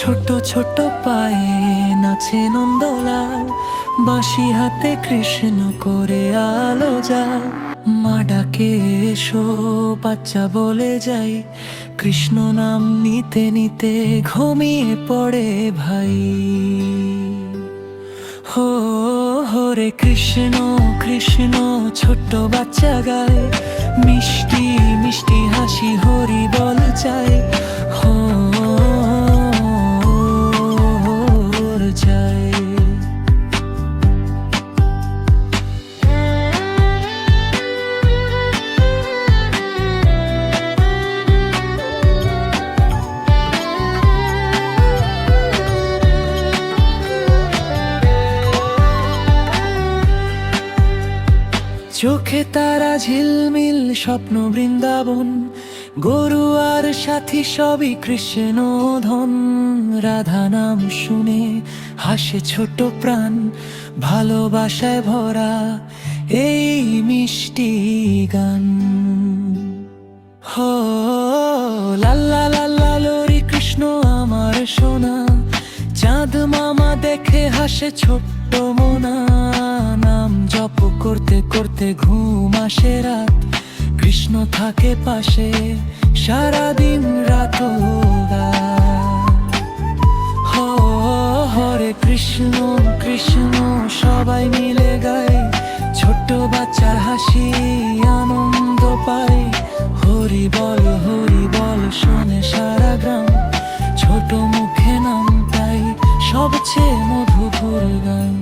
ছোট ছোট পায়ে নাচে নন্দলাল, বাঁশি হাতে কৃষ্ণ করে আলো জাল। মা ডাকে এসো বাচ্চা বলে যাই, কৃষ্ণ নাম নিতে নিতে ঘুমিয়ে পড়ে ভাই। হো হরে কৃষ্ণ কৃষ্ণ ছোট্ট বাচ্চা গায়, মিষ্টি মিষ্টি হাসি হরি বল চায়। হো যায় চোখে তারা ঝিলমিল স্বপ্ন বৃন্দাবন, গরু আর সাথী সবই কৃষ্ণ ধন। রাধা নাম শুনে হাসে ছোট প্রাণ, ভালোবাসায় ভরা এই মিষ্টি গান। হো লাল্লা লাল্লা লোরি কৃষ্ণ আমার সোনা, চাঁদ মামা দেখে হাসে ছোট্ট মোনা। নাম জপ করতে করতে ঘুম আসে রাত, কৃষ্ণ থাকে পাশে সারাদিন রাত। হরে কৃষ্ণ কৃষ্ণ সবাই মিলে গায়, ছোট্ট বাচ্চার হাসি আনন্দ পায়। হরি বল শোনে সারা গ্রাম, ছোট মুখে নাম তাই সবচেয়ে মধুর গান।